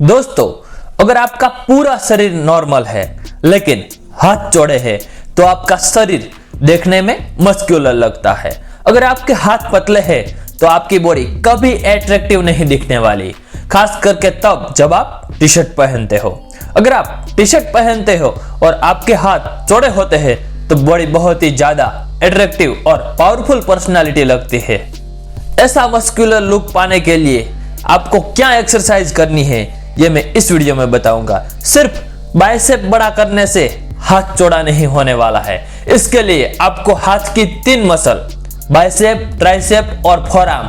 दोस्तों, अगर आपका पूरा शरीर नॉर्मल है लेकिन हाथ चौड़े हैं तो आपका शरीर देखने में मस्कुलर लगता है। अगर आपके हाथ पतले हैं तो आपकी बॉडी कभी अट्रैक्टिव नहीं दिखने वाली, खास करके तब जब आप टी शर्ट पहनते हो। अगर आप टी शर्ट पहनते हो और आपके हाथ चौड़े होते हैं तो बॉडी बहुत ही ज्यादा अट्रैक्टिव और पावरफुल पर्सनालिटी लगती है। ऐसा मस्कुलर लुक पाने के लिए आपको क्या एक्सरसाइज करनी है ये मैं इस वीडियो में बताऊंगा। सिर्फ बाइसेप बड़ा करने से हाथ चौड़ा नहीं होने वाला है। इसके लिए आपको हाथ की 3 मसल बाइसेप, ट्राइसेप और फोरआर्म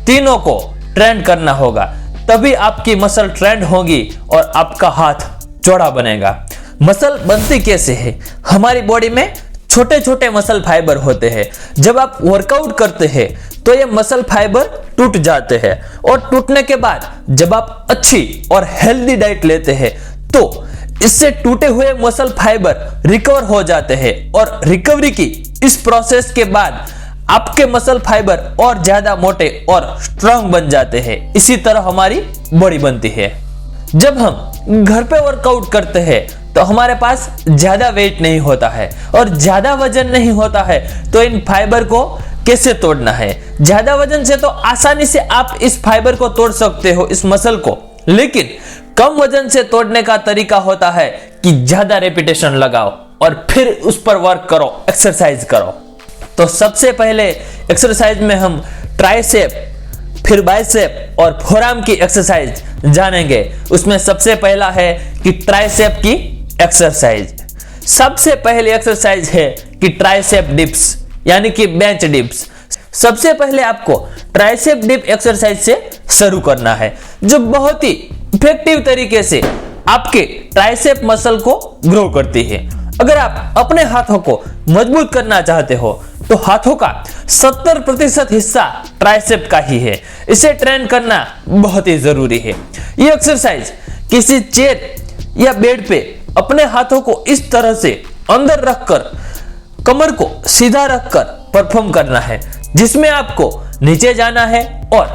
तीनों को ट्रेन करना होगा, तभी आपकी मसल ट्रेंड होगी और आपका हाथ चौड़ा बनेगा। मसल बनती कैसे है? हमारी बॉडी में छोटे छोटे मसल फाइबर होते हैं। जब आप वर्कआउट करते हैं तो ये मसल फाइबर टूट जाते हैं और टूटने के बाद जब आप अच्छी और हेल्दी डाइट लेते हैं तो इससे टूटे हुए मसल फाइबर रिकवर हो जाते हैं और रिकवरी की इस प्रोसेस के बाद आपके मसल फाइबर और ज्यादा मोटे और स्ट्रांग बन जाते हैं। इसी तरह हमारी बॉडी बनती है। जब हम घर पे वर्कआउट करते हैं तो हमारे पास ज्यादा वेट नहीं होता है और ज्यादा वजन नहीं होता है, तो इन फाइबर को कैसे तोड़ना है? ज्यादा वजन से तो आसानी से आप इस फाइबर को तोड़ सकते हो, इस मसल को, लेकिन कम वजन से तोड़ने का तरीका होता है कि ज्यादा रेपिटेशन लगाओ और फिर उस पर वर्क करो, एक्सरसाइज करो। तो सबसे पहले एक्सरसाइज में हम ट्राइसेप, फिर बाइसेप और फोरआर्म की एक्सरसाइज जानेंगे। उसमें सबसे पहला है कि ट्राइसेप की एक्सरसाइज। सबसे पहली एक्सरसाइज है कि ट्राइसेप डिप्स यानी कि बेंच डिप्स। सबसे पहले आपको ट्राइसेप डिप एक्सरसाइज से शुरू करना है, जो बहुत ही इफेक्टिव तरीके से आपके ट्राइसेप मसल को ग्रो करती है। अगर आप अपने हाथों को मजबूत करना चाहते हो तो हाथों का 70% हिस्सा ट्राइसेप का ही है। इसे ट्रेन करना बहुत ही जरूरी है। ये एक्सरसाइज किसी चेयर या बेड पे अपने हाथों को इस तरह से अंदर रखकर कमर को सीधा रखकर परफॉर्म करना है, जिसमें आपको नीचे जाना है और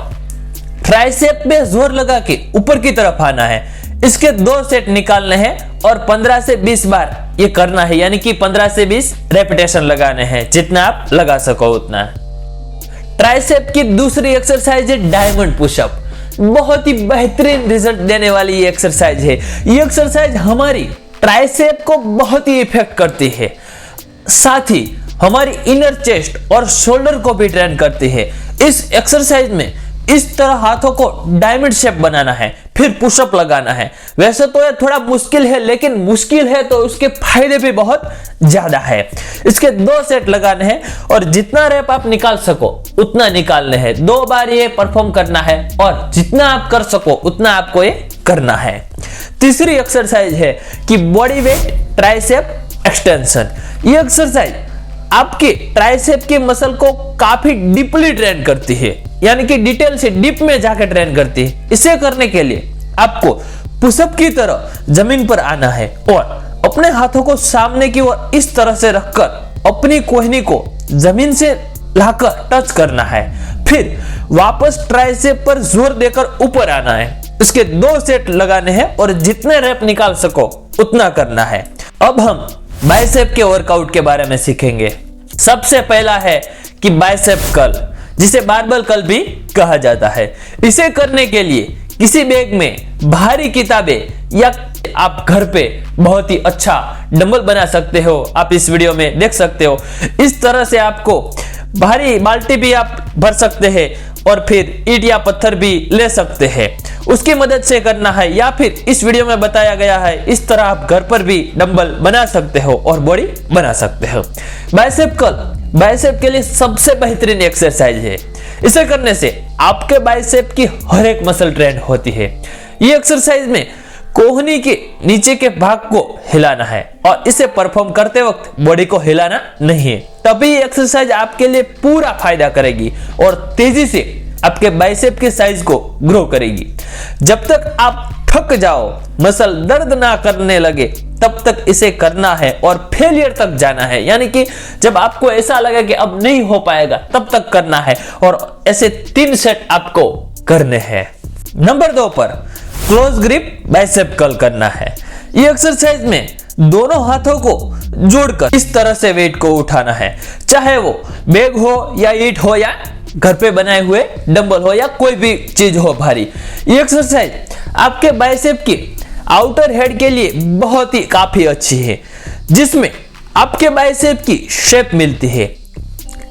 ट्राइसेप पे जोर लगा के ऊपर की तरफ आना है। इसके 2 सेट निकालने हैं और 15 से 20 बार ये करना है, यानी कि 15 से 20 रेपिटेशन लगाने हैं, जितना आप लगा सको उतना। ट्राइसेप की दूसरी एक्सरसाइज है डायमंड पुशअप। बहुत ही बेहतरीन रिजल्ट देने वाली ये एक्सरसाइज है। ये एक्सरसाइज हमारी ट्राइसेप को बहुत ही इफेक्ट करती है, साथ ही हमारी इनर चेस्ट और शोल्डर को भी ट्रेन करती है। इस एक्सरसाइज में इस तरह हाथों को डायमंड शेप बनाना है, फिर पुशअप लगाना है। वैसे तो ये थोड़ा मुश्किल है, लेकिन मुश्किल है तो उसके फायदे भी बहुत ज्यादा है। इसके 2 सेट लगाने हैं और जितना रैप आप निकाल सको उतना निकालने हैं। 2 बार ये परफॉर्म करना है और जितना आप कर सको उतना आपको ये करना है। तीसरी एक्सरसाइज है कि बॉडी वेट ट्राइसेप एक्सटेंशन। ये एक्सरसाइज आपके ट्राइसेप के मसल को काफी डीपली ट्रेन करती है, यानी कि डिटेल से डीप में जाकर ट्रेन करती है। इसे करने के लिए आपको पुशअप की तरह जमीन पर आना है और अपने हाथों को सामने की ओर इस तरह से रखकर अपनी कोहनी को जमीन से लाकर टच करना है। फिर वापस ट्राइसेप पर जोर देकर ऊपर आना है। इसके 2 सेट लगाने हैं और जितने रैप निकाल सको उतना करना है। अब हम बाइसेप के वर्कआउट के बारे में सीखेंगे। सबसे पहला है कि बाइसेप कर्ल, जिसे बारबेल कर्ल भी कहा जाता है। इसे करने के लिए किसी बैग में भारी किताबें या आप घर पे बहुत ही अच्छा डंबल बना सकते हो। आप इस वीडियो में देख सकते हो। इस तरह से आपको भारी बाल्टी भी आप भर सकते हैं और फिर ईंट या पत्थर भी ले सकते हैं, उसकी मदद से करना है, या फिर इस वीडियो में बताया गया है इस तरह आप घर पर भी डंबल बना सकते हो और बॉडी बना सकते हो। बाइसेप कर्ल बाइसेप के लिए सबसे बेहतरीन एक्सरसाइज है। इसे करने से आपके बाइसेप की हर एक मसल ट्रेन होती है। ये एक्सरसाइज में कोहनी के नीचे के भाग को हिलाना है और इसे परफॉर्म करते वक्त बॉडी को हिलाना नहीं है, तभी ये एक्सरसाइज आपके लिए पूरा फायदा करेगी और तेजी से आपके बाइसेप के साइज को ग्रो करेगी। जब तक आप थक जाओ, मसल दर्द ना करने लगे, तब तक इसे करना है और फेलियर तक जाना है, यानी कि जब आपको ऐसा लगे कि अब नहीं हो पाएगा तब तक करना है और ऐसे 3 सेट आपको करने हैं। नंबर 2 पर क्लोज ग्रिप बाइसेप कर्ल करना है। ये एक्सरसाइज में दोनों हाथों को जोड़कर इस तरह से वेट को उठाना है, चाहे वो बैग हो या ईंट हो या घर पे बनाए हुए डंबल हो या कोई भी चीज हो भारी। ये एक्सरसाइज आपके बाइसेप की आउटर हेड के लिए बहुत ही काफी अच्छी है, जिसमें आपके बाइसेप की शेप मिलती है।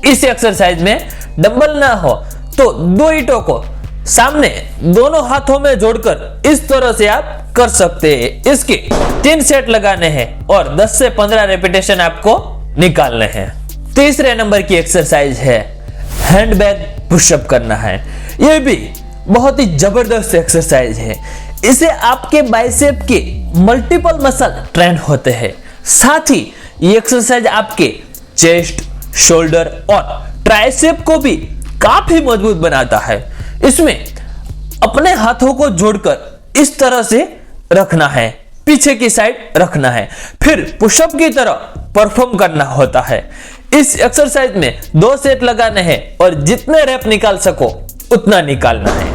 इस एक्सरसाइज में डंबल ना हो तो दो ईंटों को सामने दोनों हाथों में जोड़कर इस तरह से आप कर सकते हैं। इसके 3 सेट लगाने हैं और 10 से 15 रेपिटेशन आपको निकालने हैं। तीसरे नंबर की एक्सरसाइज है हैंड बैग पुशअप करना है। यह भी बहुत ही जबरदस्त एक्सरसाइज है। इसे आपके बाइसेप के मल्टीपल मसल ट्रेन होते हैं। साथ ही ये एक्सरसाइज आपके चेस्ट, शोल्डर और ट्राइसेप को भी काफी मजबूत बनाता है। इसमें अपने हाथों को जोड़कर इस तरह से रखना है, पीछे की साइड रखना है, फिर पुशअप की तरह परफॉर्म करना होता है। इस एक्सरसाइज में 2 सेट लगाने हैं और जितने रैप निकाल सको उतना निकालना है।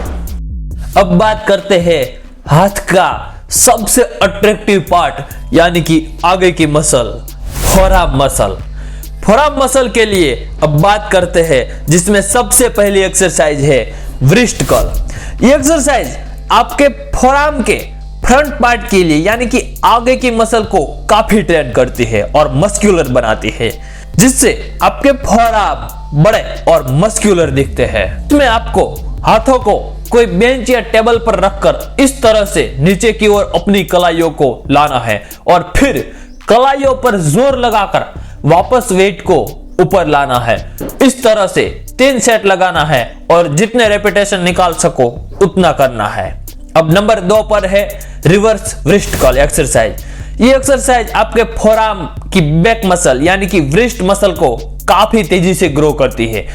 अब बात करते हैं हाथ का सबसे अट्रैक्टिव पार्ट, यानी कि आगे की muscle, forearm muscle. Forearm muscle के लिए अब बात करते हैं, जिसमें सबसे पहली एक्सरसाइज है व्रिस्ट कर्ल। ये एक्सरसाइज आपके फोरआर्म के फ्रंट पार्ट के लिए, यानी कि आगे की मसल को काफी ट्रेन करती है और मस्कुलर बनाती है, जिससे आपके फोरआर्म बड़े और मस्कुलर दिखते हैं। इसमें आपको हाथों को कोई बेंच या टेबल पर रखकर इस तरह से नीचे की ओर अपनी कलाइयों को लाना है और फिर कलाइयों पर जोर लगाकर वापस वेट को ऊपर लाना है। इस तरह से 3 सेट लगाना है और जितने रेपिटेशन निकाल सको उतना करना है। अब नंबर 2 पर है रिवर्स व्रिस्ट कर्ल एक्सरसाइज। ये एक्सरसाइज आपके फोरआर्म की बैक मसल, यानी कि व्रिस्ट मसल को काफी तेजी से ग्रो करती है।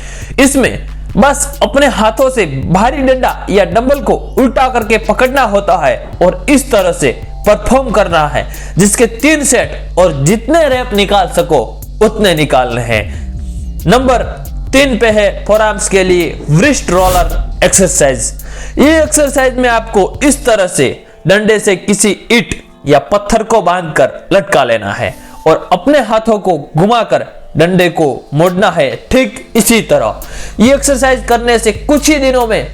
इसमें बस अपने हाथों से भारी डंडा या डंबल को उल्टा करके पकड़ना होता है और इस तरह से परफॉर्म करना है, जिसके 3 सेट और जितने रैप निकाल सको उतने निकालने हैं। नंबर 3 पे है फोरआर्म्स के लिए व्रिस्ट रोलर एक्सरसाइज। ये एक्सरसाइज में आपको इस तरह से डंडे से किसी ईंट या पत्थर को बांधकर लटका लेना है और अपने हाथों को घुमाकर डंडे को मोड़ना है, ठीक इसी तरह। ये एक्सरसाइज करने से कुछ ही दिनों में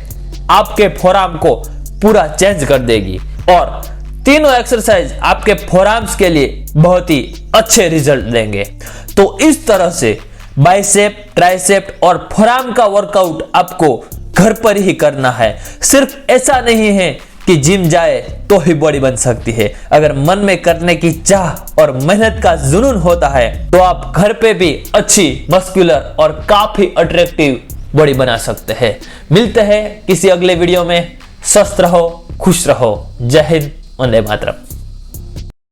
आपके फोरआर्म को पूरा चेंज कर देगी और तीनों एक्सरसाइज आपके फोरआर्म्स के लिए बहुत ही अच्छे रिजल्ट देंगे। तो इस तरह से बाइसेप, ट्राइसेप और फोरआर्म का वर्कआउट आपको घर पर ही करना है। सिर्फ ऐसा नहीं है कि जिम जाए तो ही बॉडी बन सकती है। अगर मन में करने की चाह और मेहनत का जुनून होता है तो आप घर पे भी अच्छी मस्कुलर और काफी अट्रैक्टिव बॉडी बना सकते हैं। मिलते हैं किसी अगले वीडियो में। स्वस्थ रहो, खुश रहो। जय हिंद, वंदे मातरम।